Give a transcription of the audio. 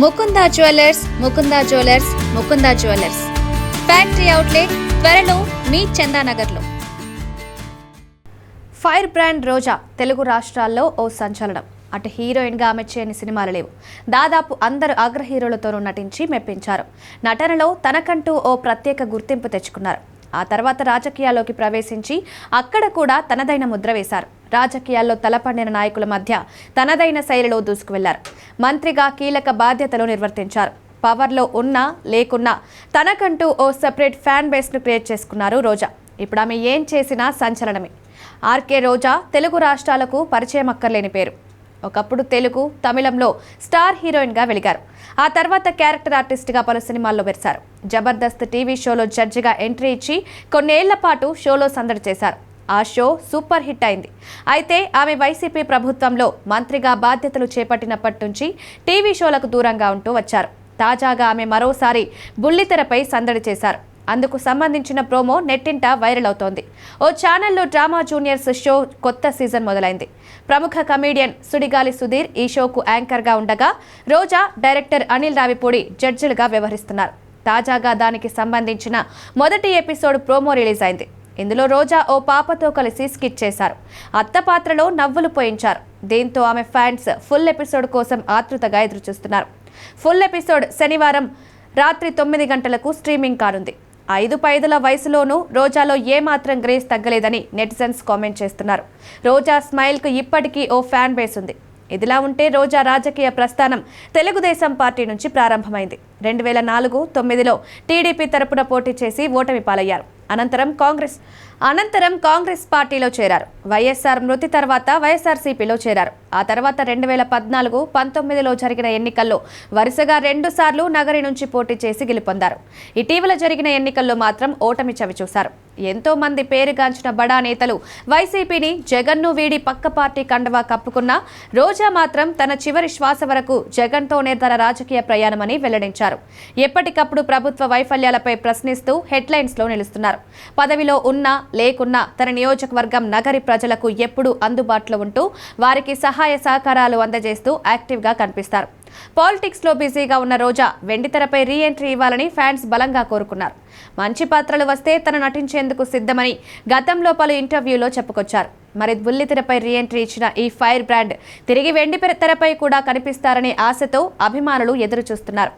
Mukunda jewellers, Mukunda jewellers, Mukunda jewellers factory outlet త్వరలో మీ చందానగర్లో. Fire brand రోజా తెలుగు రాష్ట్రాల్లో ఓ సంచలనం. అటు హీరోయిన్గా ఆమె చేయని సినిమాలు లేవు. దాదాపు అందరు అగ్ర హీరోలతోనూ నటించి మెప్పించారు. నటనలో తనకంటూ ఓ ప్రత్యేక గుర్తింపు తెచ్చుకున్నారు. ఆ తర్వాత రాజకీయాల్లోకి ప్రవేశించి అక్కడ కూడా తనదైన ముద్ర వేశారు. రాజకీయాల్లో తలపండిన నాయకుల మధ్య తనదైన శైలిలో దూసుకువెళ్లారు. మంత్రిగా కీలక బాధ్యతలు నిర్వర్తించారు. పవర్లో ఉన్నా లేకున్నా తనకంటూ ఓ సెపరేట్ ఫ్యాన్ బేస్ను క్రియేట్ చేసుకున్నారు రోజా. ఇప్పుడు ఆమె ఏం చేసినా సంచలనమే. ఆర్కే రోజా తెలుగు రాష్ట్రాలకు పరిచయం అక్కర్లేని పేరు. ఒకప్పుడు తెలుగు, తమిళంలో స్టార్ హీరోయిన్గా వెలిగారు. ఆ తర్వాత క్యారెక్టర్ ఆర్టిస్ట్గా పలు సినిమాల్లో మెరిశారు. జబర్దస్త్ టీవీ షోలో జడ్జిగా ఎంట్రీ ఇచ్చి కొన్నేళ్ల పాటు షోలో సందడి చేశారు. ఆ షో సూపర్ హిట్ అయింది. అయితే ఆమె వైసీపీ ప్రభుత్వంలో మంత్రిగా బాధ్యతలు చేపట్టినప్పటి నుంచి టీవీ షోలకు దూరంగా ఉంటూ వచ్చారు. తాజాగా ఆమె మరోసారి బుల్లితెరపై సందడి చేశారు. అందుకు సంబంధించిన ప్రోమో నెట్టింట వైరల్ అవుతోంది. ఓ ఛానల్లో డ్రామా జూనియర్స్ షో కొత్త సీజన్ మొదలైంది. ప్రముఖ కమీడియన్ సుడిగాలి సుధీర్ ఈ షోకు యాంకర్గా ఉండగా రోజా, డైరెక్టర్ అనిల్ రావిపూడి జడ్జిలుగా వ్యవహరిస్తున్నారు. తాజాగా దానికి సంబంధించిన మొదటి ఎపిసోడ్ ప్రోమో రిలీజ్ అయింది. ఇందులో రోజా ఓ పాపతో కలిసి స్కిట్ చేశారు. అత్త పాత్రలో నవ్వులు పోయించారు. దీంతో ఆమె ఫ్యాన్స్ ఫుల్ ఎపిసోడ్ కోసం ఆతృతగా ఎదురుచూస్తున్నారు. ఫుల్ ఎపిసోడ్ శనివారం రాత్రి 9 గంటలకు స్ట్రీమింగ్ కానుంది. 5 పైదుల వయసులోనూ రోజాలో ఏమాత్రం గ్రేస్ తగ్గలేదని నెటిజన్స్ కామెంట్ చేస్తున్నారు. రోజా స్మైల్కు ఇప్పటికీ ఓ ఫ్యాన్ బేస్ ఉంది. ఇదిలా ఉంటే రోజా రాజకీయ ప్రస్థానం తెలుగుదేశం పార్టీ నుంచి ప్రారంభమైంది. 2004-9లో టీడీపీ తరపున పోటీ చేసి ఓటమి పాలయ్యారు. అనంతరం కాంగ్రెస్ పార్టీలో చేరారు. వైఎస్ఆర్ మృతి తర్వాత వైఎస్ఆర్సీపీలో చేరారు. ఆ తర్వాత 2014-19లో జరిగిన ఎన్నికల్లో వరుసగా 2 సార్లు నగరి నుంచి పోటీ చేసి గెలుపొందారు. ఇటీవల జరిగిన ఎన్నికల్లో మాత్రం ఓటమి చవిచూశారు. ఎంతో మంది పేరుగాంచిన బడా నేతలు వైసీపీని, జగన్ను వీడి పక్క పార్టీ కండవా కప్పుకున్నా రోజా మాత్రం తన చివరి శ్వాస వరకు జగన్తోనే తన రాజకీయ ప్రయాణమని వెల్లడించారు. ఎప్పటికప్పుడు ప్రభుత్వ వైఫల్యాలపై ప్రశ్నిస్తూ హెడ్లైన్స్లో నిలుస్తున్నారు. పదవిలో ఉన్నా లేకున్నా తన నియోజకవర్గం నగరి ప్రజలకు ఎప్పుడూ అందుబాటులో ఉంటూ వారికి సహాయ సహకారాలు అందజేస్తూ యాక్టివ్గా కనిపిస్తారు. పాలిటిక్స్లో బిజీగా ఉన్న రోజా వెండితెరపై రీ ఎంట్రీ ఇవ్వాలని ఫ్యాన్స్ బలంగా కోరుకున్నారు. మంచి పాత్రలు వస్తే తను నటించేందుకు సిద్ధమని గతంలో పలు ఇంటర్వ్యూలో చెప్పుకొచ్చారు. మరి బుల్లితెరపై రీ ఎంట్రీ ఇచ్చిన ఈ ఫైర్ బ్రాండ్ తిరిగి వెండి తెరపై కూడా కనిపిస్తారనే ఆశతో అభిమానులు ఎదురు చూస్తున్నారు.